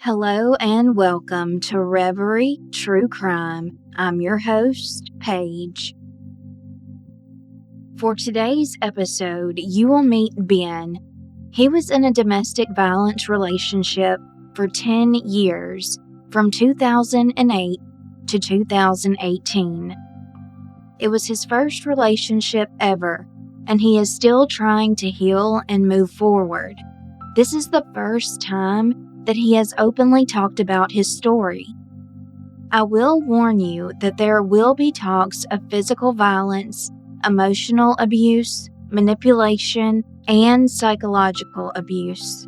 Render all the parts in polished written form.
Hello and welcome to Reverie True Crime. I'm your host, Paige. For today's episode, you will meet Ben. He was in a domestic violence relationship for 10 years, from 2008 to 2018. It was his first relationship ever, and he is still trying to heal and move forward. This is the first time that he has openly talked about his story. I will warn you that there will be talks of physical violence, emotional abuse, manipulation, and psychological abuse.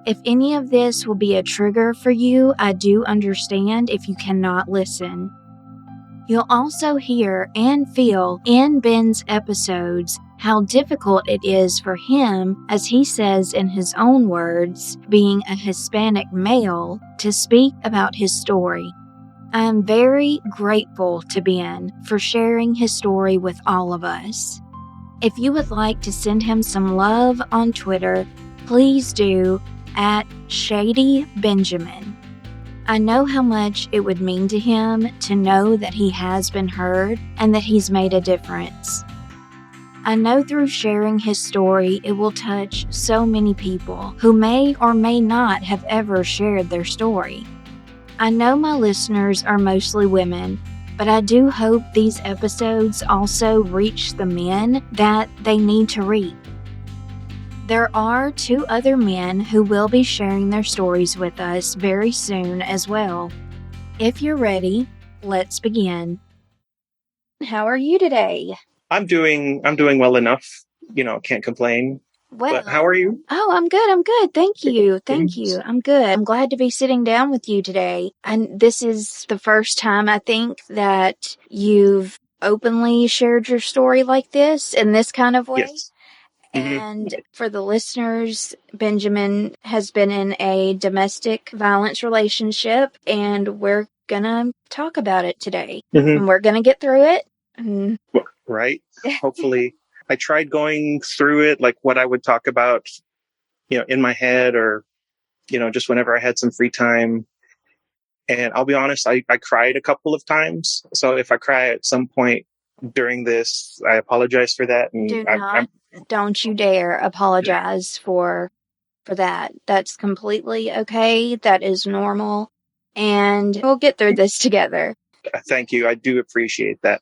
If any of this will be a trigger for you, I do understand if you cannot listen. You'll also hear and feel in Ben's episodes how difficult it is for him, as he says in his own words, being a Hispanic male, to speak about his story. I am very grateful to Ben for sharing his story with all of us. If you would like to send him some love on Twitter, please do at Shady Benjamin. I know how much it would mean to him to know that he has been heard and that he's made a difference. I know through sharing his story, it will touch so many people who may or may not have ever shared their story. I know my listeners are mostly women, but I do hope these episodes also reach the men that they need to reach. There are 2 other men who will be sharing their stories with us very soon as well. If you're ready, let's begin. How are you today? I'm doing well enough. Can't complain. Well, But how are you? Oh, I'm good. Thank you. I'm good. I'm glad to be sitting down with you today. And this is the first time I think that you've openly shared your story like this in this kind of way. Yes. And for the listeners, Benjamin has been in a domestic violence relationship, and we're gonna talk about it today. And we're gonna get through it. Right. Hopefully. I tried going through it, like what I would talk about, in my head or, just whenever I had some free time. And I'll be honest, I cried a couple of times. So if I cry at some point during this, I apologize for that. And Don't you dare apologize for that. That's completely okay. That is normal. And we'll get through this together. Thank you. I do appreciate that.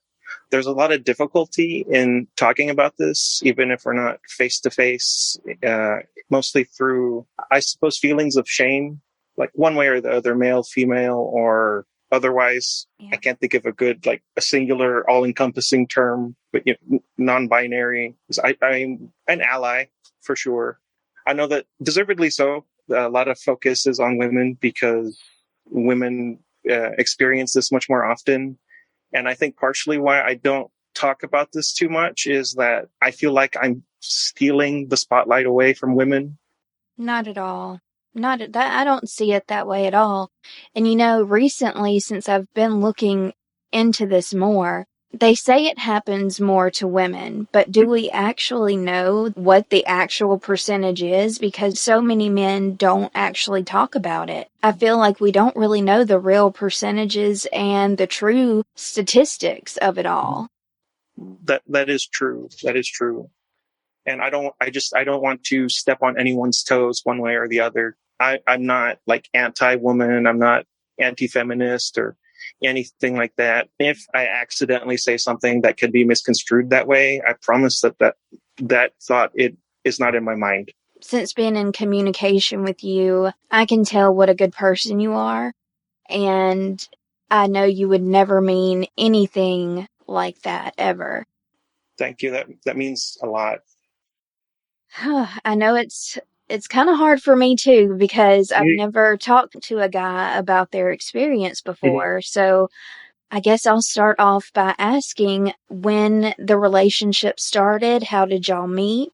There's a lot of difficulty in talking about this, even if we're not face to face, mostly through, I suppose, feelings of shame, like one way or the other, male, female, or otherwise. Yeah. I can't think of a good, like a singular, all encompassing term, but non-binary. I'm an ally for sure. I know that deservedly so. A lot of focus is on women because women experience this much more often. And I think partially why I don't talk about this too much is that I feel like I'm stealing the spotlight away from women. Not at all. Not at that. I don't see it that way at all. And recently, since I've been looking into this more, they say it happens more to women, but do we actually know what the actual percentage is? Because so many men don't actually talk about it. I feel like we don't really know the real percentages and the true statistics of it all. That is true. That is true. And I don't want to step on anyone's toes one way or the other. I'm not like anti-woman. I'm not anti-feminist or anything like that. If I accidentally say something that could be misconstrued that way, I promise that thought it is not in my mind. Since being in communication with you, I can tell what a good person you are. And I know you would never mean anything like that ever. Thank you. That means a lot. I know it's kind of hard for me too, because I've never talked to a guy about their experience before. So I guess I'll start off by asking when the relationship started. How did y'all meet?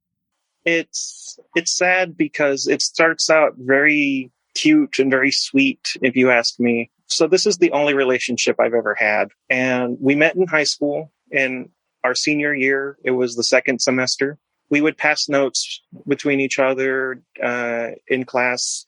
It's sad because it starts out very cute and very sweet, if you ask me. So this is the only relationship I've ever had. And we met in high school in our senior year. It was the second semester. We would pass notes between each other in class.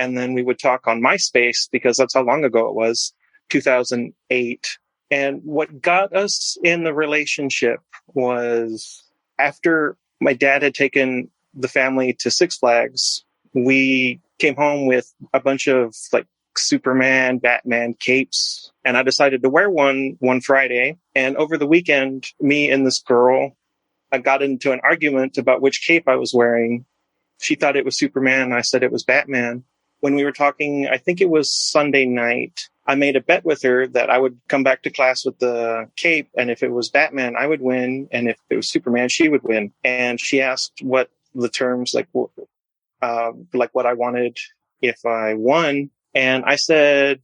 And then we would talk on MySpace because that's how long ago it was, 2008. And what got us in the relationship was after my dad had taken the family to Six Flags, we came home with a bunch of like Superman, Batman capes. And I decided to wear one Friday. And over the weekend, me and this girl, I got into an argument about which cape I was wearing. She thought it was Superman, and I said it was Batman. When we were talking, I think it was Sunday night, I made a bet with her that I would come back to class with the cape, and if it was Batman, I would win, and if it was Superman, she would win. And she asked what the terms, like what I wanted if I won, and I said,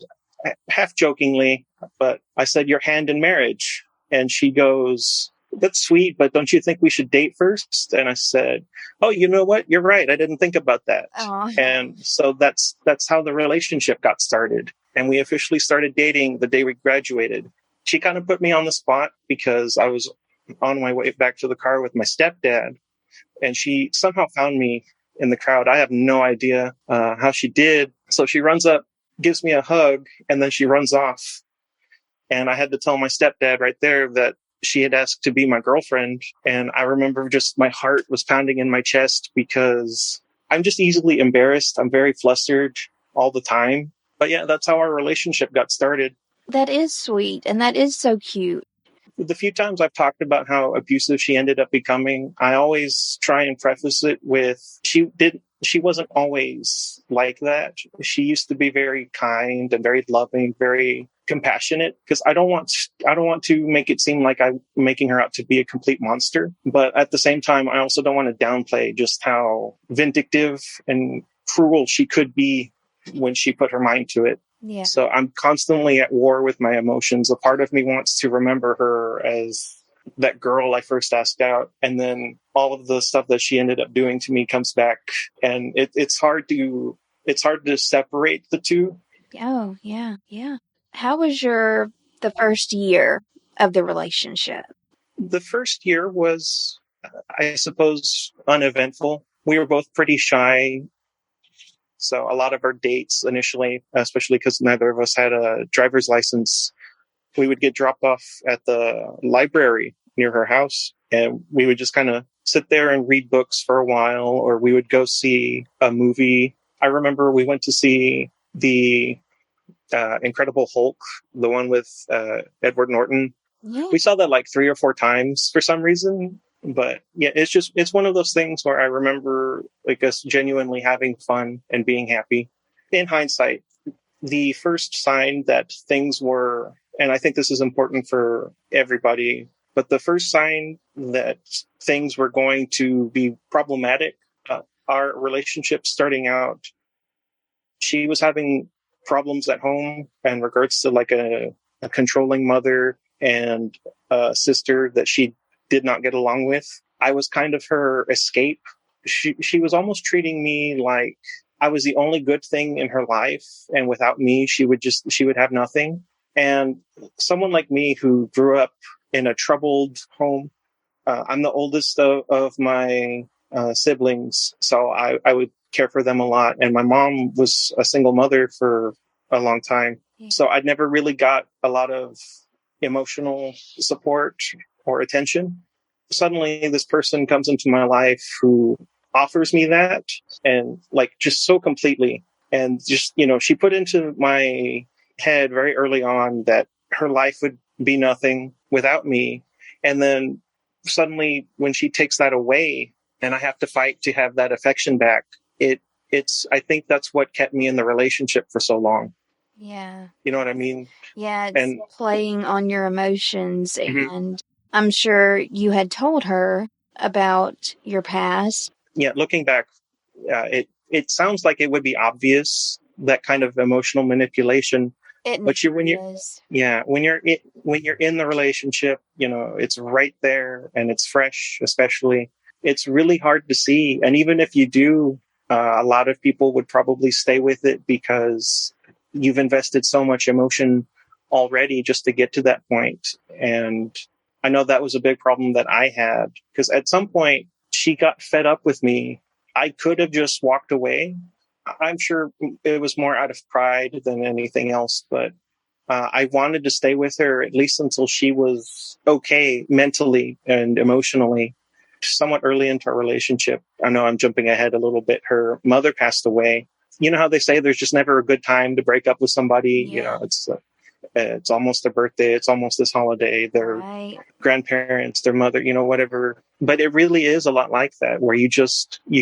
half jokingly, but I said, your hand in marriage. And she goes, that's sweet, but don't you think we should date first? And I said, oh, you know what? You're right. I didn't think about that. Oh, And so that's how the relationship got started. And we officially started dating the day we graduated. She kind of put me on the spot because I was on my way back to the car with my stepdad, and she somehow found me in the crowd. I have no idea how she did. So she runs up, gives me a hug, and then she runs off. And I had to tell my stepdad right there that she had asked to be my girlfriend. And I remember just my heart was pounding in my chest because I'm just easily embarrassed. I'm very flustered all the time. But yeah, that's how our relationship got started. that is sweet, and that is so cute. The few times I've talked about how abusive she ended up becoming, I always try and preface it with she wasn't always like that. She used to be very kind and very loving, very compassionate, because I don't want to make it seem like I'm making her out to be a complete monster. But at the same time, I also don't want to downplay just how vindictive and cruel she could be when she put her mind to it. Yeah. So I'm constantly at war with my emotions. A part of me wants to remember her as that girl I first asked out, and then all of the stuff that she ended up doing to me comes back, and it's hard to separate the two. Oh, yeah, yeah. How was the first year of the relationship? The first year was, I suppose, uneventful. We were both pretty shy. So a lot of our dates initially, especially because neither of us had a driver's license, we would get dropped off at the library near her house, and we would just kind of sit there and read books for a while, or we would go see a movie. I remember we went to see the Incredible Hulk, the one with Edward Norton. Yeah. We saw that like 3 or 4 times for some reason. But yeah, it's one of those things where I remember like us genuinely having fun and being happy. In hindsight, the first sign that things were, and I think this is important for everybody, but the first sign that things were going to be problematic, our relationship starting out, she was having problems at home in regards to like a controlling mother and a sister that she did not get along with. I was kind of her escape. She was almost treating me like I was the only good thing in her life, and without me, she would have nothing. And someone like me who grew up in a troubled home, I'm the oldest of my siblings, so I would care for them a lot. And my mom was a single mother for a long time, so I'd never really got a lot of emotional support or attention. Suddenly, this person comes into my life who offers me that, and like just so completely. And just, she put into my head very early on that her life would be nothing without me. And then suddenly when she takes that away and I have to fight to have that affection back, I think that's what kept me in the relationship for so long. Yeah. You know what I mean? Yeah, it's And playing on your emotions, Mhm. and I'm sure you had told her about your past. Yeah, looking back, it sounds like it would be obvious, that kind of emotional manipulation. It But when you're never is. yeah, when you're in the relationship, it's right there and it's fresh. Especially, it's really hard to see. And even if you do, a lot of people would probably stay with it because you've invested so much emotion already just to get to that point. And I know that was a big problem that I had, because at some point she got fed up with me. I could have just walked away, I'm sure it was more out of pride than anything else, but I wanted to stay with her at least until she was okay mentally and emotionally. Somewhat early into our relationship, I know I'm jumping ahead a little bit. Her mother passed away. You know how they say there's just never a good time to break up with somebody. You Yeah. know, it's almost their birthday, it's almost this holiday, their Right. grandparents, their mother, you know, whatever. But it really is a lot like that, where you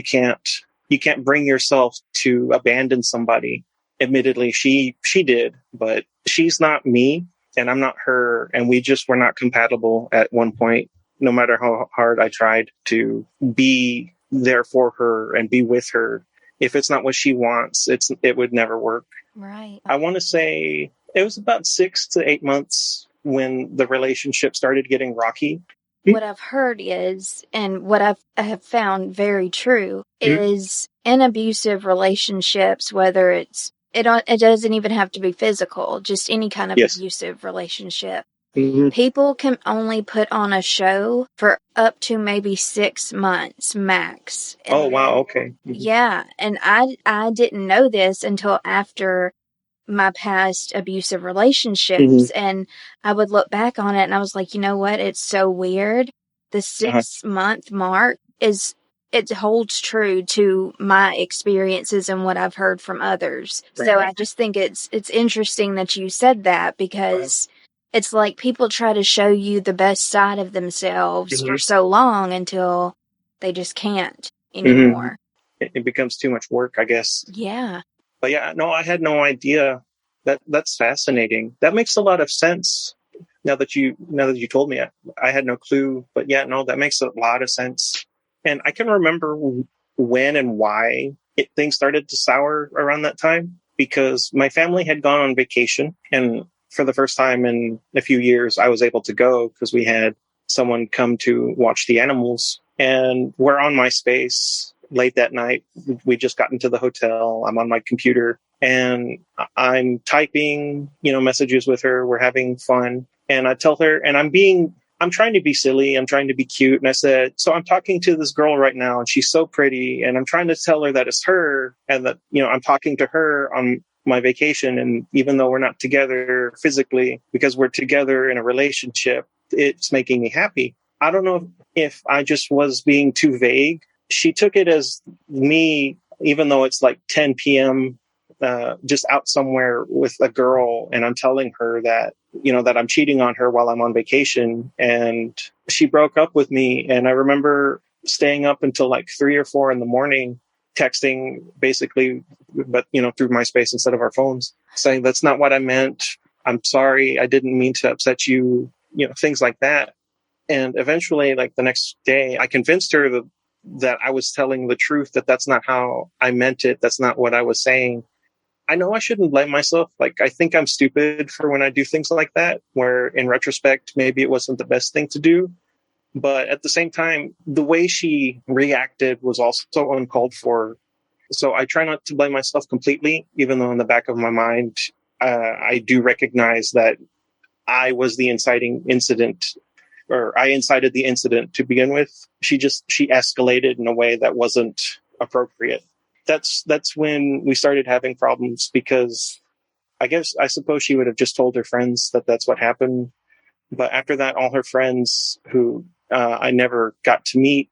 can't bring yourself to abandon somebody. Admittedly, she did, but she's not me and I'm not her, and we just were not compatible at one point. No matter how hard I tried to be there for her and be with her, if it's not what she wants, it would never work. Right. I want to say it was about 6 to 8 months when the relationship started getting rocky. What I've heard is, and what I have found very true, Mhm. is in abusive relationships, whether it doesn't even have to be physical, just any kind of Yes. abusive relationship. Hmm. People can only put on a show for up to maybe 6 months max. Oh And wow. then, Okay. Hmm. yeah, and I didn't know this until after my past abusive Hmm. relationships, and I would look back on it and I was like, you know what? It's so weird. The Uh-huh. 6 month mark is it holds true to my experiences and what I've heard from others. So Right. I just think it's interesting that you said that, because it's like people try to show you the best side of themselves Hmm. for so long until they just can't Hmm. anymore. It becomes too much work, I guess. Yeah. But yeah, no, I had no idea. That's fascinating. That makes a lot of sense. Now that you told me, I had no clue. But yeah, no, that makes a lot of sense. And I can remember when and why things started to sour around that time, because my family had gone on vacation, and for the first time in a few years, I was able to go because we had someone come to watch the animals. And we're on my space late that night. We just got into the hotel. I'm on my computer and I'm typing, messages with her. We're having fun. And I tell her, and I'm trying to be silly. I'm trying to be cute. And I said, so I'm talking to this girl right now and she's so pretty. And I'm trying to tell her that it's her and that, I'm talking to her on my vacation. And even though we're not together physically, because we're together in a relationship, it's making me happy. I don't know if I just was being too vague. She took it as me, even though it's like 10 p.m., just out somewhere with a girl, and I'm telling her that, that I'm cheating on her while I'm on vacation. And she broke up with me. And I remember staying up until like 3 or 4 in the morning, texting basically, but, through MySpace instead of our phones, saying, that's not what I meant. I'm sorry. I didn't mean to upset you, things like that. And eventually, like the next day, I convinced her that I was telling the truth, that that's not how I meant it. That's not what I was saying. I know I shouldn't blame myself. Like, I think I'm stupid for when I do things like that, where in retrospect, maybe it wasn't the best thing to do. But at the same time, the way she reacted was also uncalled for. So I try not to blame myself completely, even though in the back of my mind, I do recognize that I was the inciting incident, or I incited the incident to begin with. She escalated in a way that wasn't appropriate. That's when we started having problems, because I suppose she would have just told her friends that that's what happened. But after that, all her friends who I never got to meet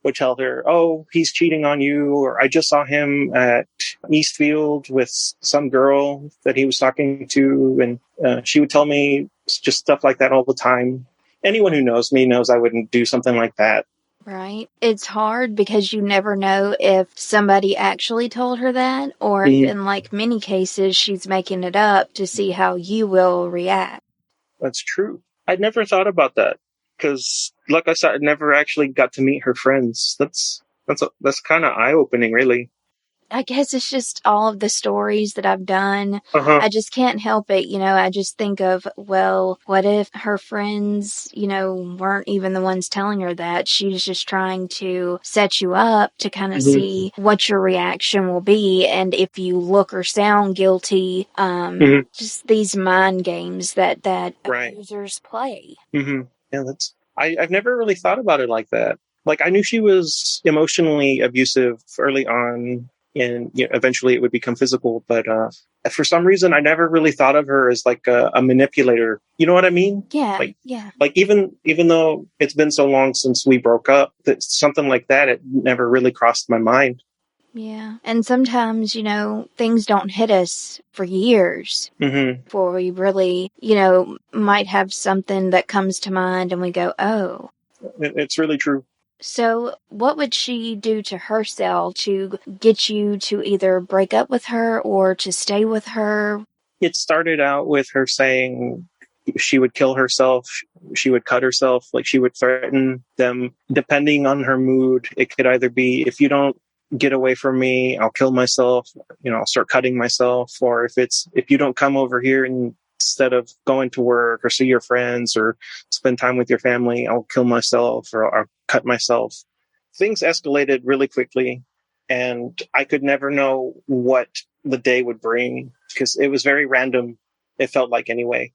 would tell her, "Oh, he's cheating on you," or "I just saw him at Eastfield with some girl that he was talking to," and she would tell me just stuff like that all the time. Anyone who knows me knows I wouldn't do something like that. Right. It's hard because you never know if somebody actually told her that, or if Mm, in like many cases she's making it up to see how you will react. that's true. I'd never thought about that, because, like I said, I never actually got to meet her friends. That's kind of eye opening, really. I guess it's just all of the stories that I've done. Uh huh. I just can't help it. I just think of, well, what if her friends, weren't even the ones telling her that? She's just trying to set you up to kind of Hmm. see what your reaction will be. And if you look or sound guilty, Hmm. just these mind games that Right. abusers play. Hmm. Yeah, I've never really thought about it like that. Like, I knew she was emotionally abusive early on, and eventually it would become physical. But for some reason, I never really thought of her as like a manipulator. You know what I mean? Yeah, Like, yeah. even though it's been so long since we broke up, that something like that, it never really crossed my mind. Yeah. And sometimes, things don't hit us for years Hmm. before we really, might have something that comes to mind and we go, oh. It's really true. So, what would she do to herself to get you to either break up with her or to stay with her? It started out with her saying she would kill herself, she would cut herself, like she would threaten them. Depending on her mood, it could either be, if you don't get away from me, I'll kill myself, I'll start cutting myself. Or if you don't come over here and instead of going to work or see your friends or spend time with your family, I'll kill myself or I'll cut myself. Things escalated really quickly, and I could never know what the day would bring because it was very random. It felt like anyway,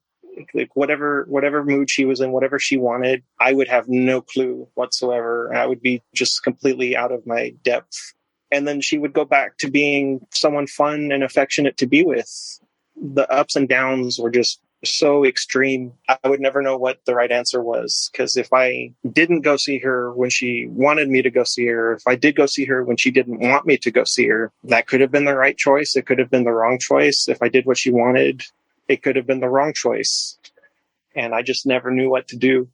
like whatever mood she was in, whatever she wanted, I would have no clue whatsoever. I would be just completely out of my depth. And then she would go back to being someone fun and affectionate to be with. The ups and downs were just so extreme. I would never know what the right answer was, because if I didn't go see her when she wanted me to go see her, if I did go see her when she didn't want me to go see her, that could have been the right choice. It could have been the wrong choice. If I did what she wanted, it could have been the wrong choice. And I just never knew what to do.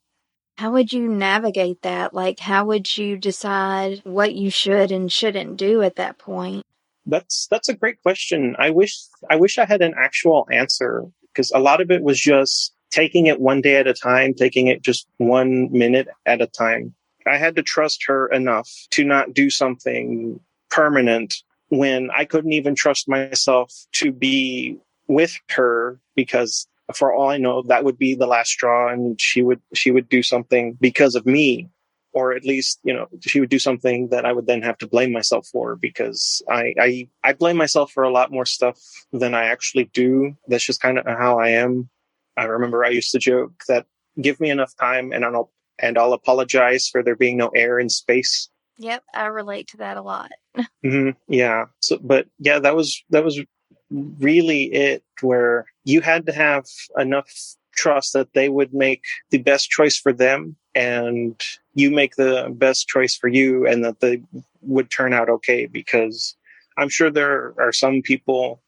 How would you navigate that? Like, how would you decide what you should and shouldn't do at that point? That's a great question. I wish I had an actual answer, because a lot of it was just taking it one day at a time, taking it just 1 minute at a time. I had to trust her enough to not do something permanent when I couldn't even trust myself to be with her, because for all I know, that would be the last straw, and she would do something because of me, or at least, she would do something that I would then have to blame myself for, because I blame myself for a lot more stuff than I actually do. That's just kind of how I am. I remember I used to joke that, give me enough time and I'll apologize for there being no air in space. Yep, I relate to that a lot. Yeah. So, but yeah, that was really it, where you had to have enough trust that they would make the best choice for them, and you make the best choice for you, and that they would turn out okay. Because I'm sure there are some people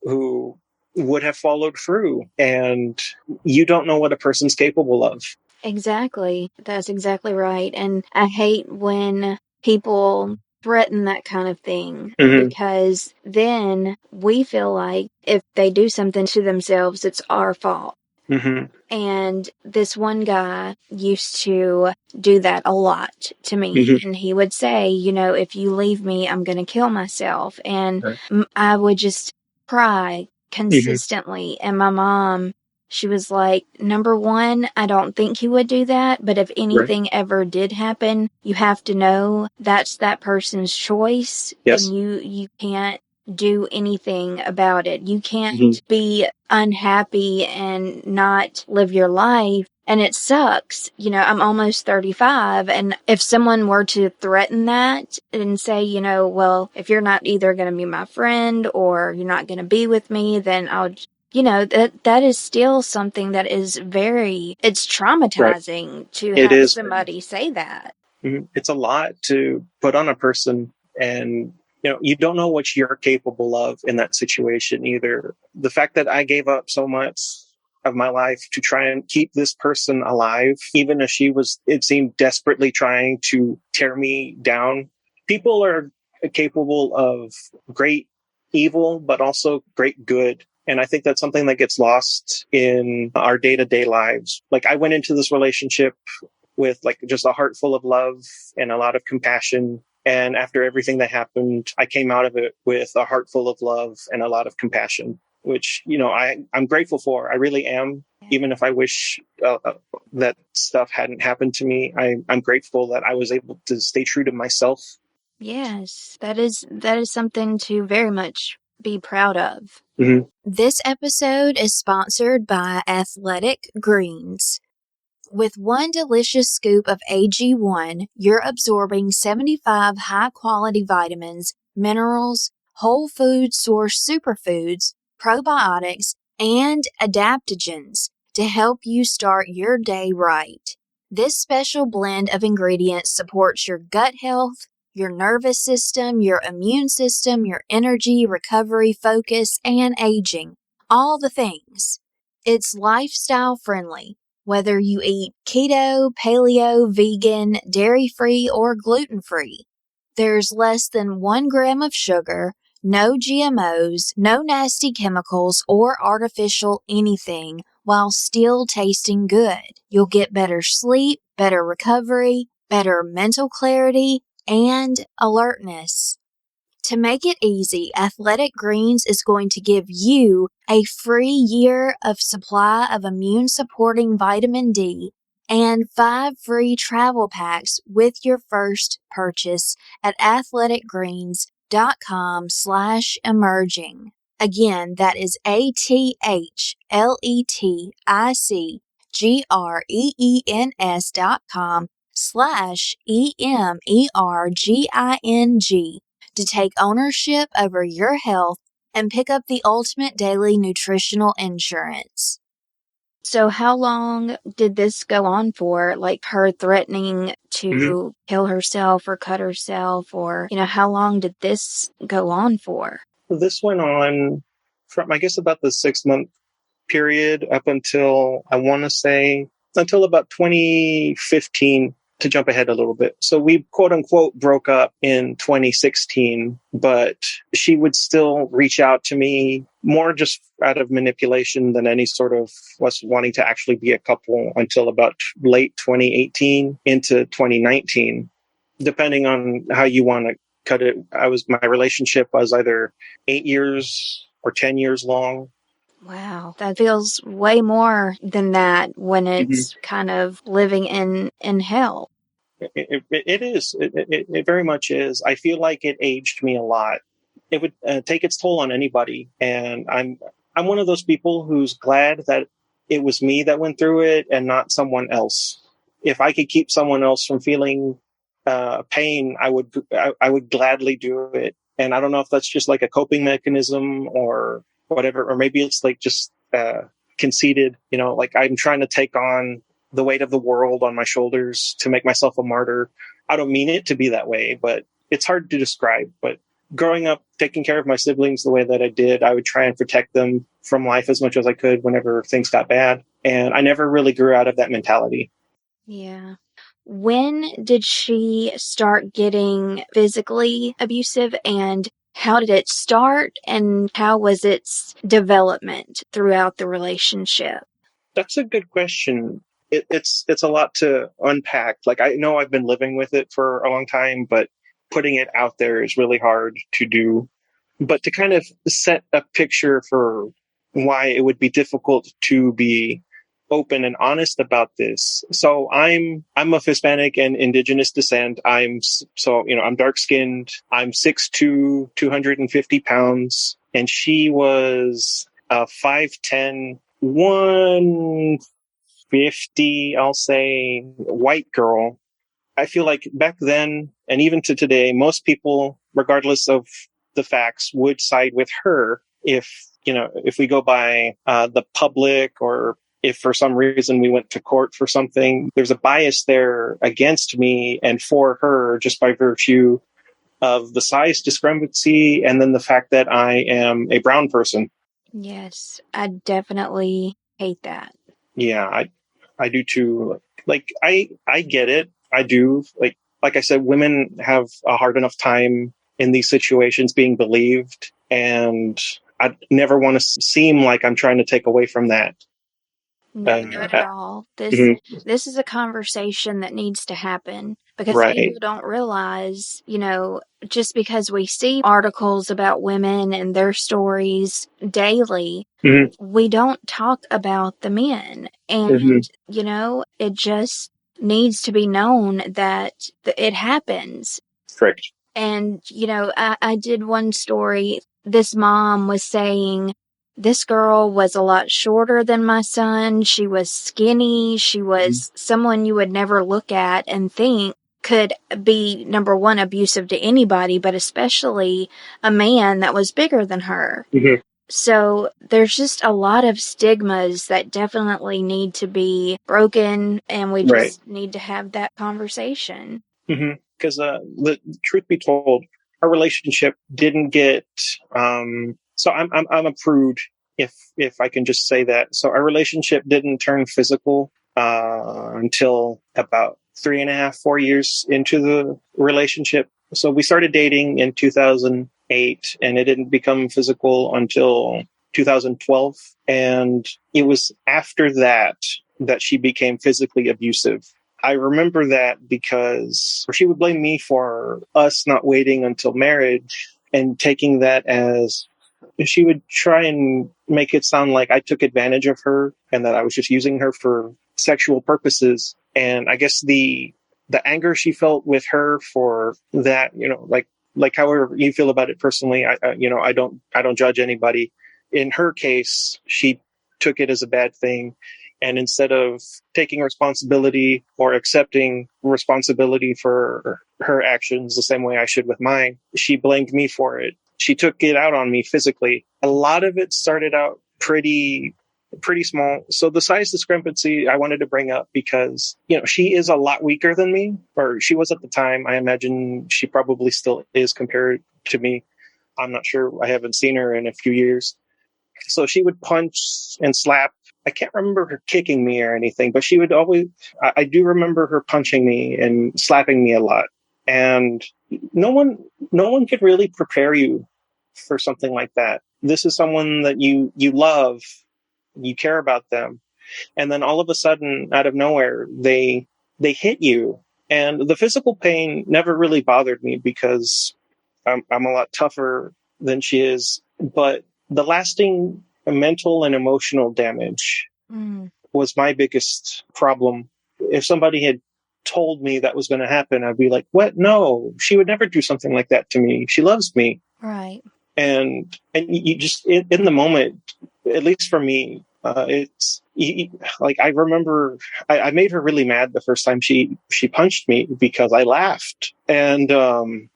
who would have followed through, and you don't know what a person's capable of. Exactly. That's exactly right. And I hate when people threaten that kind of thing Hmm. because then we feel like if they do something to themselves, it's our fault. Hmm. And this one guy used to do that a lot to me. Hmm. And he would say, if you leave me, I'm going to kill myself. And Right. I would just cry Hmm. consistently. And my mom, she was like, number one, I don't think he would do that. But if Right. anything ever did happen, you have to know that's that person's choice. And Yes. you can't do anything about it. You can't Hmm. be unhappy and not live your life. And it sucks. I'm almost 35. And if someone were to threaten that and say, well, if you're not either going to be my friend or you're not going to be with me, then that is still something that is it's Right. traumatizing to It have is. somebody say that. Mhm. It's a lot to put on a person, and you don't know what you're capable of in that situation either. The fact that I gave up so much of my life to try and keep this person alive, even as she was, it seemed, desperately trying to tear me down. People are capable of great evil, but also great good. And I think that's something that gets lost in our day-to-day lives. Like, I went into this relationship with like just a heart full of love and a lot of compassion. And after everything that happened, I came out of it with a heart full of love and a lot of compassion, which, I'm grateful for. I really am. Even if I wish that stuff hadn't happened to me, I'm grateful that I was able to stay true to myself. Yes, that is something to very much be proud of. Mm-hmm. This episode is sponsored by Athletic Greens. With one delicious scoop of AG1, you're absorbing 75 high quality vitamins minerals, whole food source superfoods, probiotics, and adaptogens to help you start your day right. This special blend of ingredients supports your gut health, your nervous system, your immune system, your energy, recovery, focus, and aging. All the things. It's lifestyle friendly, whether you eat keto, paleo, vegan, dairy free, or gluten free. There's less than 1 gram of sugar, no GMOs, no nasty chemicals, or artificial anything while still tasting good. You'll get better sleep, better recovery, better mental clarity, and alertness. To make it easy, Athletic Greens is going to give you a free year of supply of immune-supporting vitamin D and 5 free travel packs with your first purchase at athleticgreens.com/emerging. Again, that is athleticgreens.com/emerging to take ownership over your health and pick up the ultimate daily nutritional insurance. So how long did this go on for? Like her threatening to kill herself or cut herself, or, how long did this go on for? This went on from, I guess, about the 6 month period up until, I want to say, until about 2015, to jump ahead a little bit. So we, quote unquote, broke up in 2016, but she would still reach out to me more just out of manipulation than any sort of us wanting to actually be a couple until about late 2018 into 2019, depending on how you want to cut it. My relationship was either 8 years or 10 years long. Wow, that feels way more than that when it's kind of living in hell. It is. It very much is. I feel like it aged me a lot. It would take its toll on anybody, and I'm one of those people who's glad that it was me that went through it and not someone else. If I could keep someone else from feeling pain, I would gladly do it. And I don't know if that's just like a coping mechanism or whatever, or maybe it's like just conceited. Like I'm trying to take on the weight of the world on my shoulders to make myself a martyr. I don't mean it to be that way, but it's hard to describe. But growing up, taking care of my siblings the way that I did, I would try and protect them from life as much as I could whenever things got bad. And I never really grew out of that mentality. Yeah. When did she start getting physically abusive, and how did it start, and how was its development throughout the relationship? That's a good question. It's a lot to unpack. Like, I know I've been living with it for a long time, but putting it out there is really hard to do. But to kind of set a picture for why it would be difficult to be open and honest about this. So I'm of Hispanic and indigenous descent. I'm dark skinned. I'm 6'2", 250 pounds. And she was 5'10", 150, I'll say, white girl. I feel like back then and even to today, most people, regardless of the facts, would side with her if we go by the public, or if for some reason we went to court for something. There's a bias there against me and for her just by virtue of the size discrepancy and then the fact that I am a brown person. Yes, I definitely hate that. Yeah, I do too. Like I get it. I do. Like I said, women have a hard enough time in these situations being believed, and I never want to seem like I'm trying to take away from that. No, not at all. Mhm. This is a conversation that needs to happen because Right. people don't realize, just because we see articles about women and their stories daily, Mhm. we don't talk about the men. And, Mhm. it just needs to be known that it happens. Correct. And, I did one story. This mom was saying, this girl was a lot shorter than my son. She was skinny. She Mhm. was someone you would never look at and think could be, number one, abusive to anybody, but especially a man that was bigger than her. Mm-hmm. So there's just a lot of stigmas that definitely need to be broken, and we Right. just need to have that conversation. Because the truth be told, our relationship didn't get. So I'm a prude, if I can just say that. So our relationship didn't turn physical until about 3.5, 4 years into the relationship. So we started dating in 2008, and it didn't become physical until 2012. And it was after that that she became physically abusive. I remember that because she would blame me for us not waiting until marriage and taking that as she would try and make it sound like I took advantage of her and that I was just using her for sexual purposes. And I guess the anger she felt with her for that, like however you feel about it personally, I don't judge anybody. In her case, she took it as a bad thing. And instead of taking responsibility or accepting responsibility for her actions the same way I should with mine, she blamed me for it. She took it out on me physically. A lot of it started out pretty small. So the size discrepancy I wanted to bring up because, she is a lot weaker than me, or she was at the time. I imagine she probably still is compared to me. I'm not sure. I haven't seen her in a few years. So she would punch and slap. I can't remember her kicking me or anything, but she would always, I do remember her punching me and slapping me a lot. And no one could really prepare you for something like that. This is someone that you love, you care about them. And then all of a sudden, out of nowhere, they hit you. And the physical pain never really bothered me because I'm a lot tougher than she is. But the lasting mental and emotional damage was my biggest problem. If somebody had told me that was going to happen, I'd be like, what? No, she would never do something like that to me. She loves me. Right. And you just, in the moment, at least for me, it's like I remember I made her really mad the first time she punched me because I laughed, and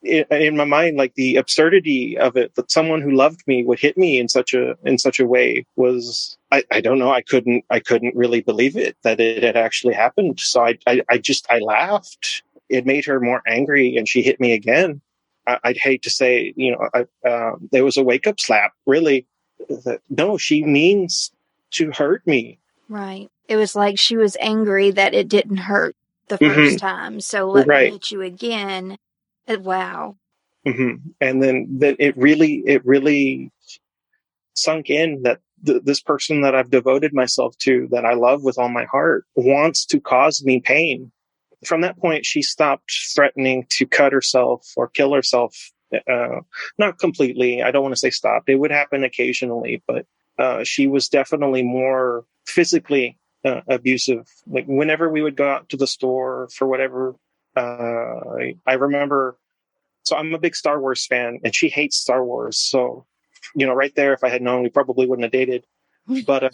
in my mind, like the absurdity of it, that someone who loved me would hit me in such a way was, I don't know, I couldn't really believe it that it had actually happened. So I laughed. It made her more angry, and she hit me again. I'd hate to say, there was a wake up slap, really. No, she means to hurt me. Right. It was like she was angry that it didn't hurt the first time, so let me Right. hit you again. Wow. And then it really sunk in that this person that I've devoted myself to, that I love with all my heart, wants to cause me pain. From that point, she stopped threatening to cut herself or kill herself. Not completely. I don't want to say stopped. It would happen occasionally, but she was definitely more physically abusive. Like whenever we would go out to the store for whatever, I remember. So I'm a big Star Wars fan, and she hates Star Wars. So, right there, if I had known, we probably wouldn't have dated. But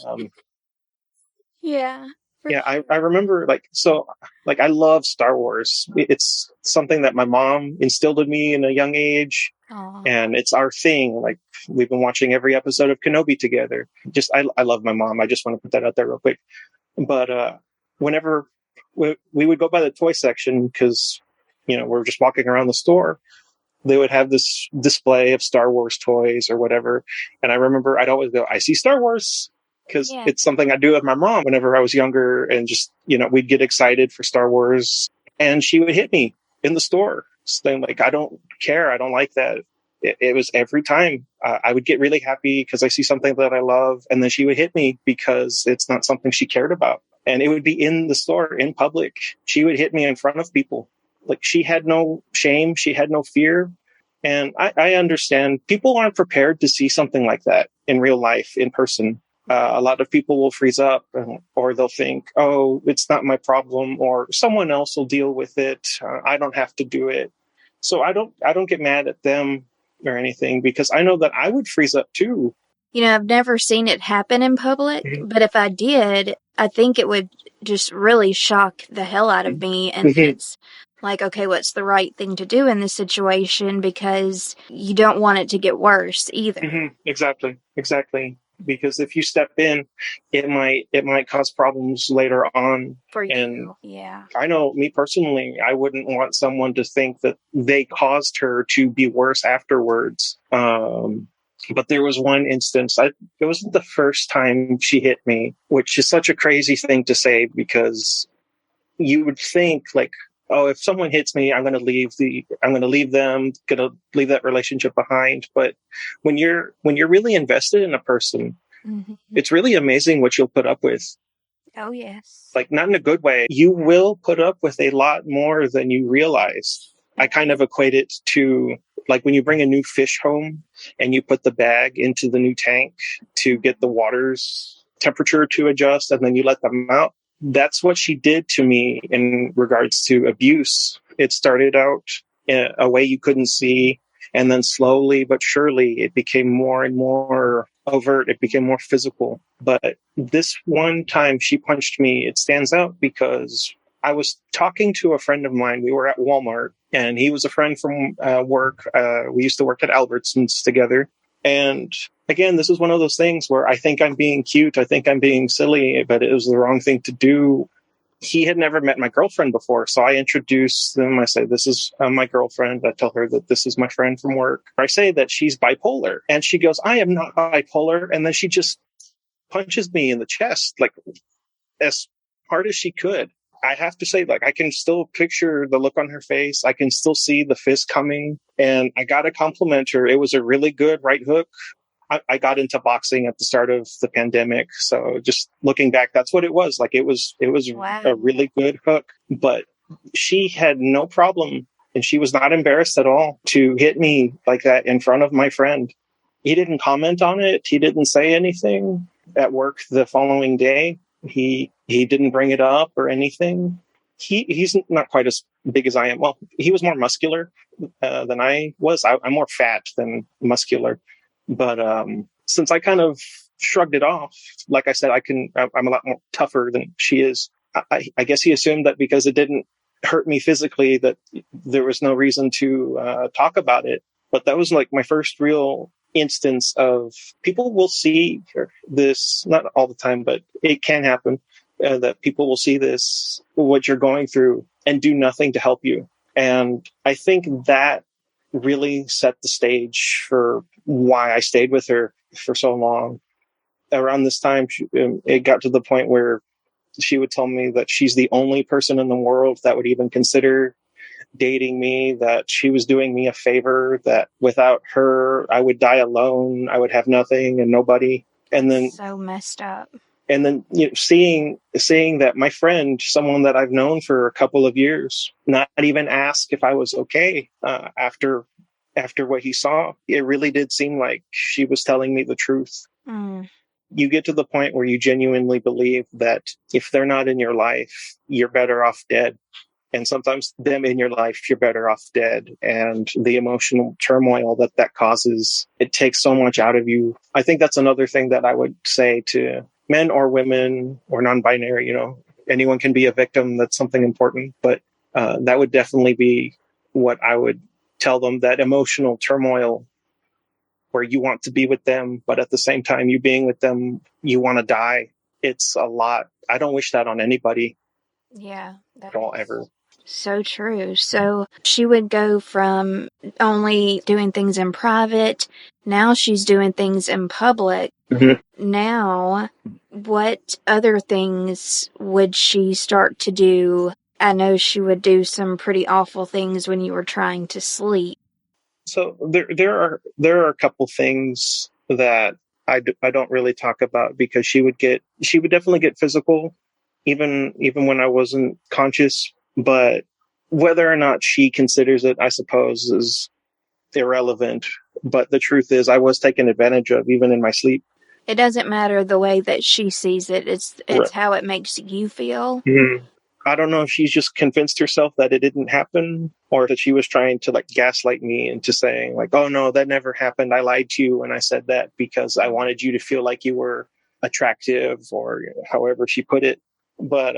Yeah. yeah, I remember like I love Star Wars. It's something that my mom instilled in me in a young age, Aw. and it's our thing. Like we've been watching every episode of Kenobi together. Just I love my mom. I just want to put that out there real quick. But whenever we would go by the toy section because we're just walking around the store, they would have this display of Star Wars toys or whatever. And I remember I'd always go, I see Star Wars, because Yeah. it's something I do with my mom whenever I was younger, and just, we'd get excited for Star Wars, and she would hit me in the store saying like, I don't care. I don't like that. It was every time I would get really happy because I see something that I love. And then she would hit me because it's not something she cared about. And it would be in the store, in public. She would hit me in front of people. Like she had no shame. She had no fear. And I understand people aren't prepared to see something like that in real life, in person. A lot of people will freeze up, or they'll think, oh, it's not my problem, or someone else will deal with it. I don't have to do it. So I don't get mad at them or anything, because I know that I would freeze up too. I've never seen it happen in public, but if I did, I think it would just really shock the hell out of me. And Mhm. it's like, okay, what's the right thing to do in this situation, because you don't want it to get worse either. Exactly. Because if you step in, it might cause problems later on. For And you. Yeah. I know me personally, I wouldn't want someone to think that they caused her to be worse afterwards. But there was one instance, it wasn't the first time she hit me, which is such a crazy thing to say, because you would think like, oh, if someone hits me, I'm going to leave them, going to leave that relationship behind. But when you're really invested in a person, Mm-hmm. it's really amazing what you'll put up with. Oh, yes. Like, not in a good way. You will put up with a lot more than you realize. I kind of equate it to like when you bring a new fish home and you put the bag into the new tank to get the water's temperature to adjust, and then you let them out. That's what she did to me in regards to abuse. It started out in a way you couldn't see, and then slowly but surely it became more and more overt. It became more physical. But this one time she punched me, it stands out because I was talking to a friend of mine. We were at Walmart, and he was a friend from work. We used to work at Albertsons together. And again, this is one of those things where I think I'm being cute. I think I'm being silly, but it was the wrong thing to do. He had never met my girlfriend before. So I introduced them. I say, this is my girlfriend. I tell her that this is my friend from work. I say that she's bipolar. And she goes, I am not bipolar. And then she just punches me in the chest, like as hard as she could. I have to say, like, I can still picture the look on her face. I can still see the fist coming. And I got to compliment her. It was a really good right hook. I got into boxing at the start of the pandemic. So just looking back, that's what it was. Like, it was Wow. a really good hook, but she had no problem, and she was not embarrassed at all to hit me like that in front of my friend. He didn't comment on it. He didn't say anything at work the following day. He didn't bring it up or anything. He's not quite as big as I am. Well, he was more muscular than I was. I'm more fat than muscular. But since I kind of shrugged it off, like I said, I'm a lot more tougher than she is. I guess he assumed that because it didn't hurt me physically, that there was no reason to talk about it. But that was like my first real instance of people will see this, not all the time, but it can happen, that people will see this, what you're going through, and do nothing to help you. And I think that really set the stage for why I stayed with her for so long. Around this time, it got to the point where she would tell me that she's the only person in the world that would even consider dating me, that she was doing me a favor, that without her, I would die alone. I would have nothing and nobody. And then So messed up. seeing that my friend, someone that I've known for a couple of years, not even ask if I was okay after what he saw, it really did seem like she was telling me the truth. Mm. You get to the point where you genuinely believe that if they're not in your life, you're better off dead. And sometimes them in your life, you're better off dead. And the emotional turmoil that causes, it takes so much out of you. I think that's another thing that I would say to men or women or non-binary. Anyone can be a victim. That's something important. But that would definitely be what I would tell them, that emotional turmoil where you want to be with them, but at the same time, you being with them, you want to die. It's a lot. I don't wish that on anybody Yeah. at all, ever. So true. So she would go from only doing things in private, now she's doing things in public. Mm-hmm. Now, what other things would she start to do? I know she would do some pretty awful things when you were trying to sleep. So there are a couple things that I don't really talk about, because she would definitely get physical, even when I wasn't conscious. But whether or not she considers it, I suppose, is irrelevant. But the truth is, I was taken advantage of even in my sleep. It doesn't matter the way that she sees it. It's Right. how it makes you feel. Mhm. I don't know if she's just convinced herself that it didn't happen, or that she was trying to like gaslight me into saying like, oh no, that never happened. I lied to you when I said that because I wanted you to feel like you were attractive, or however she put it. But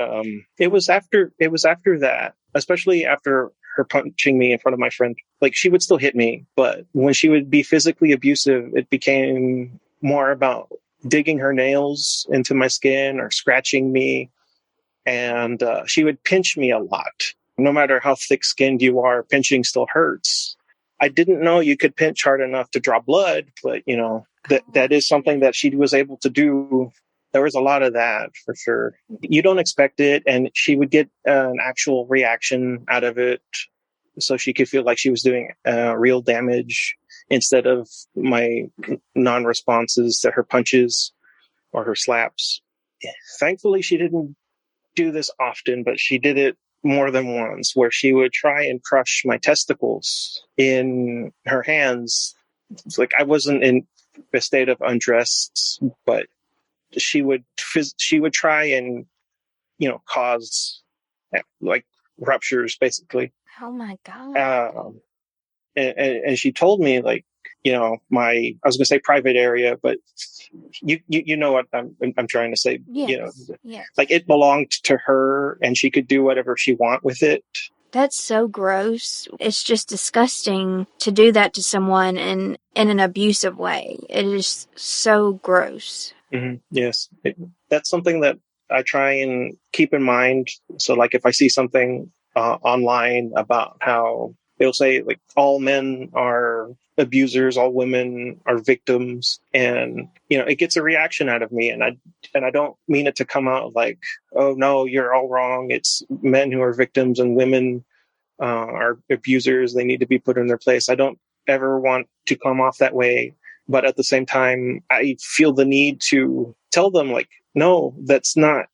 it was after that, especially after her punching me in front of my friend. Like, she would still hit me, but when she would be physically abusive, it became more about digging her nails into my skin or scratching me, and she would pinch me a lot. No matter how thick-skinned you are, pinching still hurts. I didn't know you could pinch hard enough to draw blood, but that is something that she was able to do. There was a lot of that for sure. You don't expect it, and she would get an actual reaction out of it, so she could feel like she was doing real damage instead of my non-responses to her punches or her slaps. Thankfully, she didn't do this often, but she did it more than once, where she would try and crush my testicles in her hands. It's like I wasn't in a state of undress, but she would try and cause like ruptures, basically. Oh my God. Um, and she told me, like, my, I was going to say private area, but you know what I'm trying to say. Yes. Yes. Like, it belonged to her, and she could do whatever she want with it. That's so gross. It's just disgusting to do that to someone in an abusive way. It is so gross. Yes, that's something that I try and keep in mind. So, like, if I see something online about how it'll say, like, all men are abusers, all women are victims, and it gets a reaction out of me, and I don't mean it to come out like, oh no, you're all wrong. It's men who are victims and women are abusers. They need to be put in their place. I don't ever want to come off that way. But at the same time, I feel the need to tell them, like, no, that's not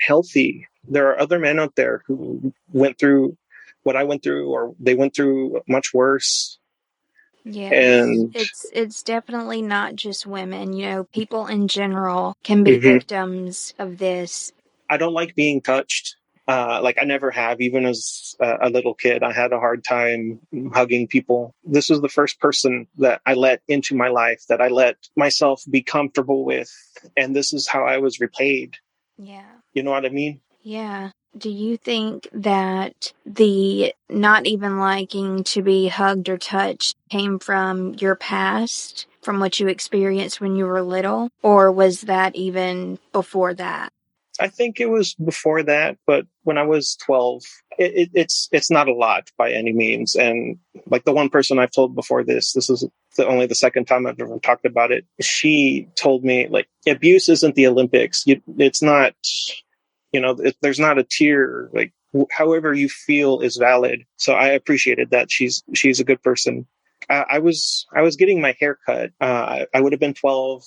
healthy. There are other men out there who went through what I went through, or they went through much worse. Yes. And It's definitely not just women. People in general can be mhm, victims of this. I don't like being touched. Like, I never have. Even as a little kid, I had a hard time hugging people. This was the first person that I let into my life, that I let myself be comfortable with. And this is how I was repaid. Yeah. You know what I mean? Yeah. Do you think that the not even liking to be hugged or touched came from your past, from what you experienced when you were little, or was that even before that? I think it was before that, but when I was 12, it's not a lot by any means. And like, the one person I've told before this is only the second time I've ever talked about it. She told me, like, abuse isn't the Olympics. It's not, there's not a tier. Like, however you feel is valid. So I appreciated that. She's a good person. I was getting my hair cut. I would have been 12,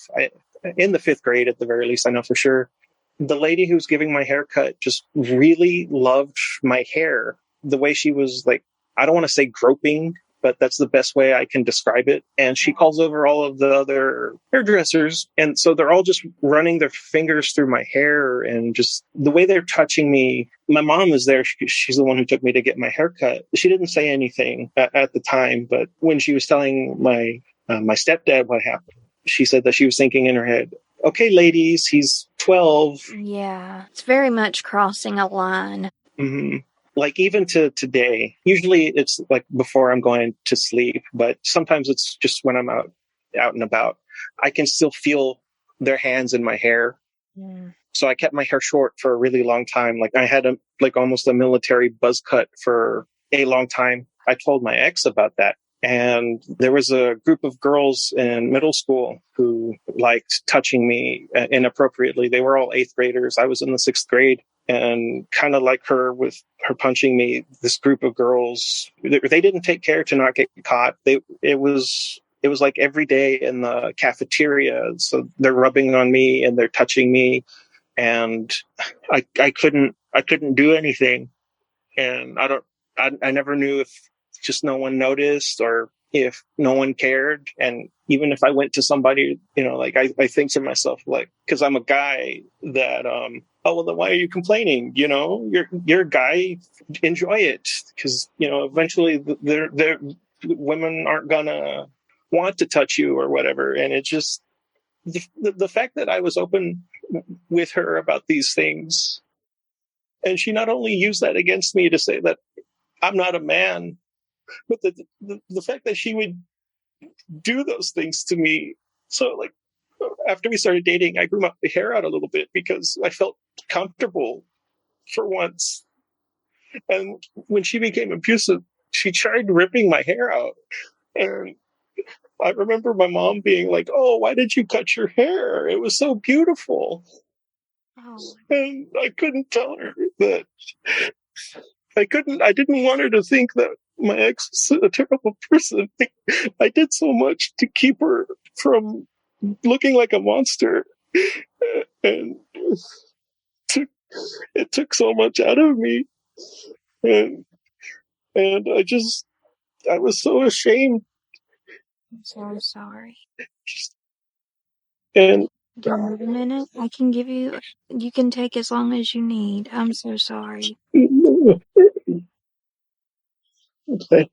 in the fifth grade at the very least, I know for sure. The lady who's giving my haircut just really loved my hair. The way she was, like, I don't want to say groping, but that's the best way I can describe it. And she calls over all of the other hairdressers. And so they're all just running their fingers through my hair, and just the way they're touching me. My mom was there. She's the one who took me to get my haircut. She didn't say anything at the time, but when she was telling my stepdad what happened, she said that she was thinking in her head, okay, ladies, he's 12. Yeah, it's very much crossing a line. Mm-hmm. Like, even to today, usually it's like before I'm going to sleep, but sometimes it's just when I'm out and about. I can still feel their hands in my hair. Mm. So I kept my hair short for a really long time. Like, I had almost a military buzz cut for a long time. I told my ex about that. And there was a group of girls in middle school who liked touching me inappropriately. They were all eighth graders. I was in the sixth grade. And kind of like her with her punching me, this group of girls, they didn't take care to not get caught. It was like every day in the cafeteria. So they're rubbing on me and they're touching me, and I couldn't do anything. And I never knew if just no one noticed, or if no one cared. And even if I went to somebody, like, I think to myself, like, because I'm a guy, that oh, well, then why are you complaining? You're a guy, enjoy it, because eventually they're women aren't gonna want to touch you or whatever. And it just, the fact that I was open with her about these things, And she not only used that against me to say that I'm not a man, but the fact that she would do those things to me. So like after we started dating, I grew my hair out a little bit because I felt comfortable for once. And when she became abusive, she tried ripping my hair out. And I remember my mom being like, "Oh, why did you cut your hair? It was so beautiful." Oh, And I couldn't tell her that I didn't want her to think that my ex was a terrible person. I did so much to keep her from looking like a monster. And it took so much out of me. And, and I was so ashamed. I'm so sorry. And, Do you need a minute? You can take as long as you need. I'm so sorry. okay.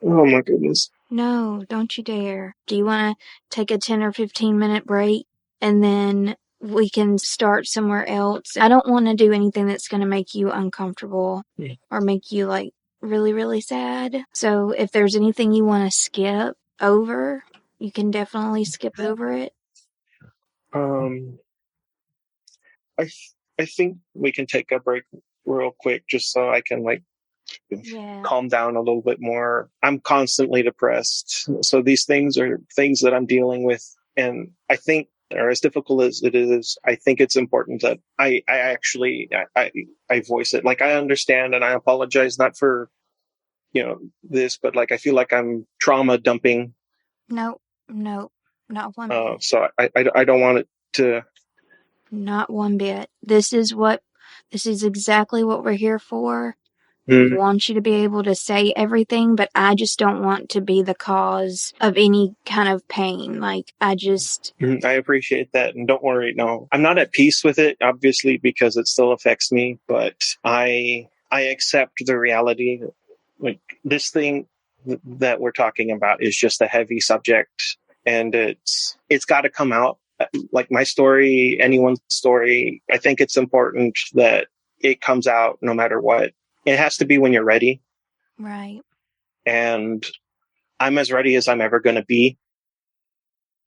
Oh my goodness. No, don't you dare. Do you want to take a 10 or 15-minute break and then we can start somewhere else? I don't want to do anything that's going to make you uncomfortable or make you like really, really sad. So if there's anything you want to skip over, you can definitely skip over it. Um, I, I think we can take a break real quick just so I can like Yeah. calm down a little bit more. I'm constantly depressed. So these things are things that I'm dealing with. And I think, or as difficult as it is, I think it's important that I actually, I voice it. Like I understand and I apologize not for, this, but like I feel like I'm trauma dumping. No, no, not one bit. So I don't want it to. Not one bit. This is exactly what we're here for. We Mm, want you to be able to say everything, but I just don't want to be the cause of any kind of pain. I appreciate that. And don't worry. No, I'm not at peace with it, obviously, because it still affects me, but I accept the reality. Like this thing that we're talking about is just a heavy subject and it's got to come out. Like my story, anyone's story, I think it's important that it comes out no matter what. It has to be when you're ready. right. And I'm as ready as I'm ever going to be.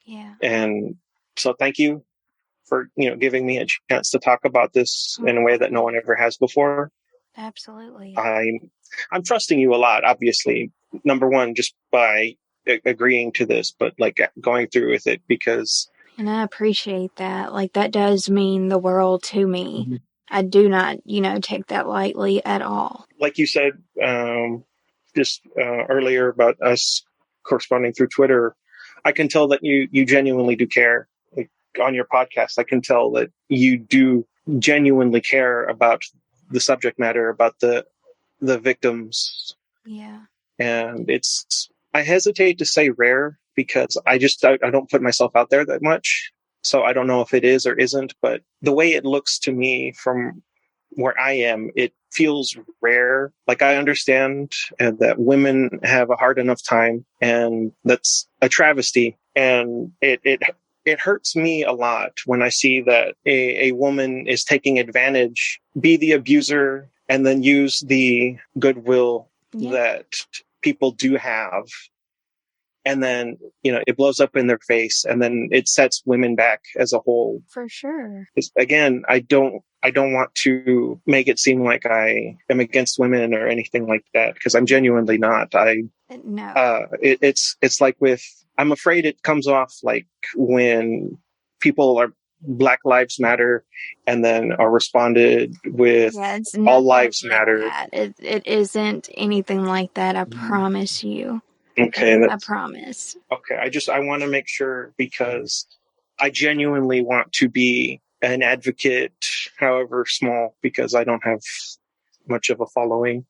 Yeah. And so thank you for, giving me a chance to talk about this in a way that no one ever has before. Absolutely. I'm trusting you a lot, obviously. Number one, just by agreeing to this, but like going through with it because And I appreciate that. Like, that does mean the world to me. I do not, take that lightly at all. like you said, just earlier about us corresponding through Twitter, I can tell that you genuinely do care. Like on your podcast, I can tell that you do genuinely care about the subject matter, about the victims. Yeah. And I hesitate to say rare because I don't put myself out there that much. So I don't know if it is or isn't, but the way it looks to me from where I am, it feels rare. Like I understand that women have a hard enough time and that's a travesty. And it hurts me a lot when I see that a woman is taking advantage, be the abuser, and then use the goodwill Yep. that people do have. And then, it blows up in their face and then it sets women back as a whole. For sure. Again, I don't want to make it seem like I am against women or anything like that because I'm genuinely not. No. It's like with, I'm afraid it comes off like when people are Black Lives Matter and then are responded with Yeah, it's All nothing Lives like Matter. that. It isn't anything like that. I promise you. Okay, I that's promise. okay. I want to make sure because I genuinely want to be an advocate, however small, because I don't have much of a following,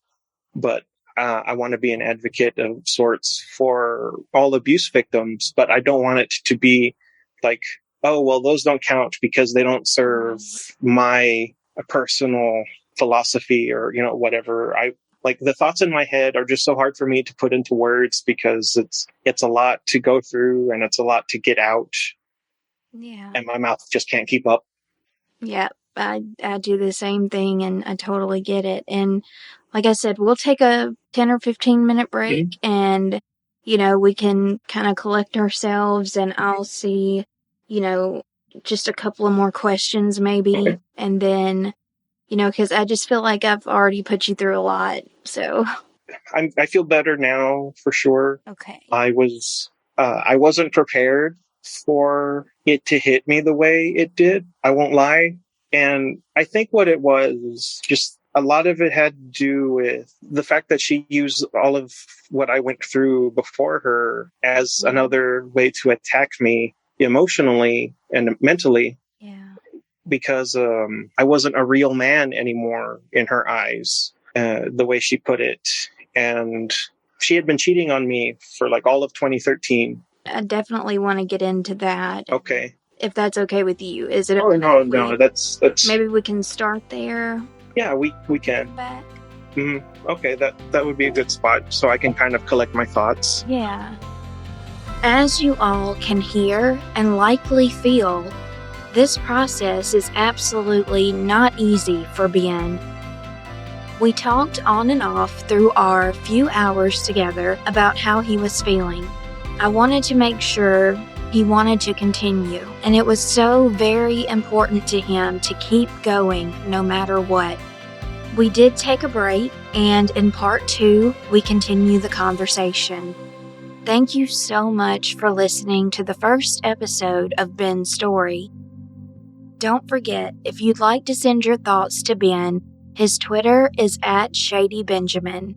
but I want to be an advocate of sorts for all abuse victims, but I don't want it to be like, oh, well, those don't count because they don't serve my personal philosophy or, whatever. Like the thoughts in my head are just so hard for me to put into words because it's a lot to go through and it's a lot to get out Yeah. and my mouth just can't keep up. Yep. I do the same thing, and I totally get it. And like I said, we'll take a 10 or 15-minute break, and, we can kind of collect ourselves, and I'll see, just a couple of more questions maybe. Okay. And then, because I just feel like I've already put you through a lot. So, I feel better now for sure. okay. I wasn't prepared for it to hit me the way it did. I won't lie. And I think what it was, just a lot of it had to do with the fact that she used all of what I went through before her as another way to attack me emotionally and mentally. Yeah. Because I wasn't a real man anymore in her eyes, the way she put it. And she had been cheating on me for like all of 2013. I definitely want to get into that. Okay. If that's okay with you. Is it Oh, okay? no, that's Maybe we can start there. Yeah, we can. Back. Okay, that would be a good spot so I can kind of collect my thoughts. Yeah. As you all can hear and likely feel, this process is absolutely not easy for Ben. We talked on and off through our few hours together about how he was feeling. I wanted to make sure he wanted to continue, and it was so very important to him to keep going no matter what. We did take a break, and in part 2, we continue the conversation. Thank you so much for listening to the first episode of Ben's story. Don't forget, if you'd like to send your thoughts to Ben, his Twitter is @ShadyBenjamin.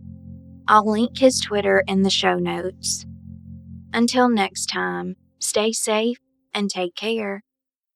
I'll link his Twitter in the show notes. Until next time, stay safe and take care.